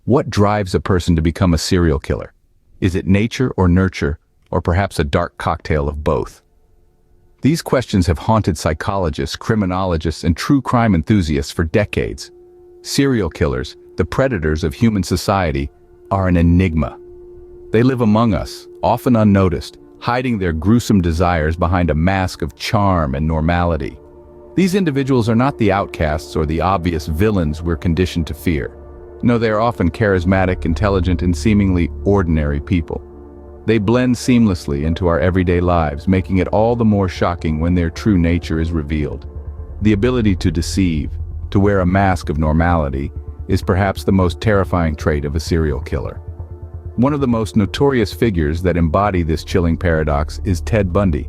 What drives a person to become a serial killer? Is it nature or nurture, or perhaps a dark cocktail of both? These questions have haunted psychologists, criminologists, and true crime enthusiasts for decades. Serial killers, the predators of human society, are an enigma. They live among us, often unnoticed, hiding their gruesome desires behind a mask of charm and normality. These individuals are not the outcasts or the obvious villains we're conditioned to fear. No, they are often charismatic, intelligent, and seemingly ordinary people. They blend seamlessly into our everyday lives, making it all the more shocking when their true nature is revealed. The ability to deceive, to wear a mask of normality, is perhaps the most terrifying trait of a serial killer. One of the most notorious figures that embody this chilling paradox is Ted Bundy,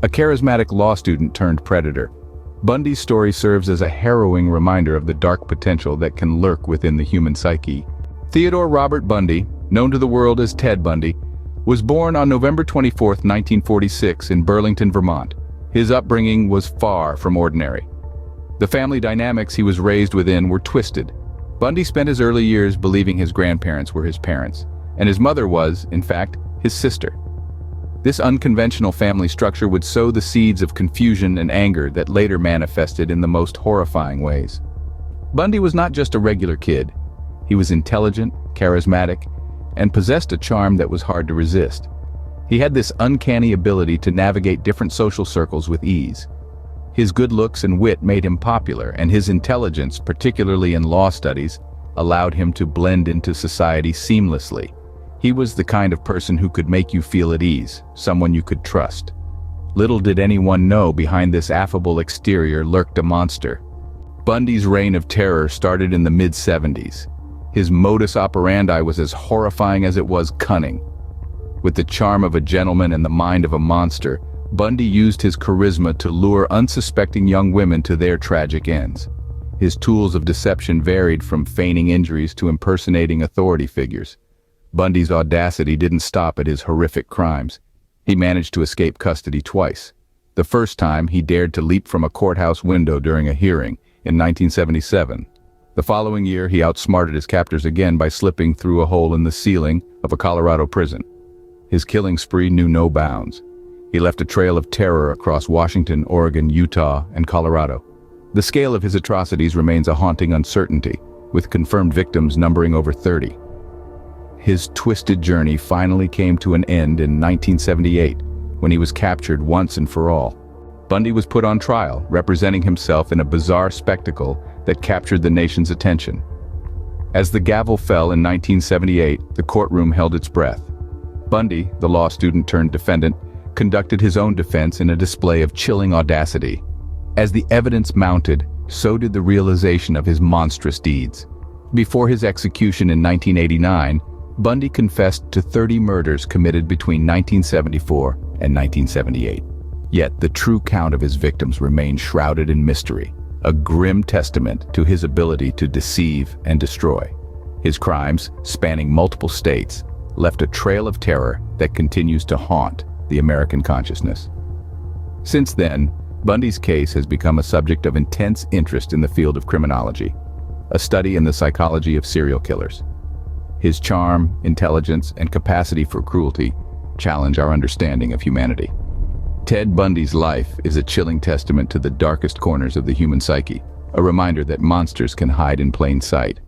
a charismatic law student turned predator. Bundy's story serves as a harrowing reminder of the dark potential that can lurk within the human psyche. Theodore Robert Bundy, known to the world as Ted Bundy, was born on November 24, 1946 in Burlington, Vermont. His upbringing was far from ordinary. The family dynamics he was raised within were twisted. Bundy spent his early years believing his grandparents were his parents, and his mother was, in fact, his sister. This unconventional family structure would sow the seeds of confusion and anger that later manifested in the most horrifying ways. Bundy was not just a regular kid. He was intelligent, charismatic, and possessed a charm that was hard to resist. He had this uncanny ability to navigate different social circles with ease. His good looks and wit made him popular, and his intelligence, particularly in law studies, allowed him to blend into society seamlessly. He was the kind of person who could make you feel at ease, someone you could trust. Little did anyone know behind this affable exterior lurked a monster. Bundy's reign of terror started in the mid-70s. His modus operandi was as horrifying as it was cunning. With the charm of a gentleman and the mind of a monster, Bundy used his charisma to lure unsuspecting young women to their tragic ends. His tools of deception varied from feigning injuries to impersonating authority figures. Bundy's audacity didn't stop at his horrific crimes. He managed to escape custody twice. The first time, he dared to leap from a courthouse window during a hearing in 1977. The following year, he outsmarted his captors again by slipping through a hole in the ceiling of a Colorado prison. His killing spree knew no bounds. He left a trail of terror across Washington, Oregon, Utah, and Colorado. The scale of his atrocities remains a haunting uncertainty, with confirmed victims numbering over 30. His twisted journey finally came to an end in 1978, when he was captured once and for all. Bundy was put on trial, representing himself in a bizarre spectacle that captured the nation's attention. As the gavel fell in 1978, the courtroom held its breath. Bundy, the law student turned defendant, conducted his own defense in a display of chilling audacity. As the evidence mounted, so did the realization of his monstrous deeds. Before his execution in 1989, Bundy confessed to 30 murders committed between 1974 and 1978. Yet the true count of his victims remained shrouded in mystery, a grim testament to his ability to deceive and destroy. His crimes, spanning multiple states, left a trail of terror that continues to haunt the American consciousness. Since then, Bundy's case has become a subject of intense interest in the field of criminology, a study in the psychology of serial killers. His charm, intelligence, and capacity for cruelty challenge our understanding of humanity. Ted Bundy's life is a chilling testament to the darkest corners of the human psyche, a reminder that monsters can hide in plain sight.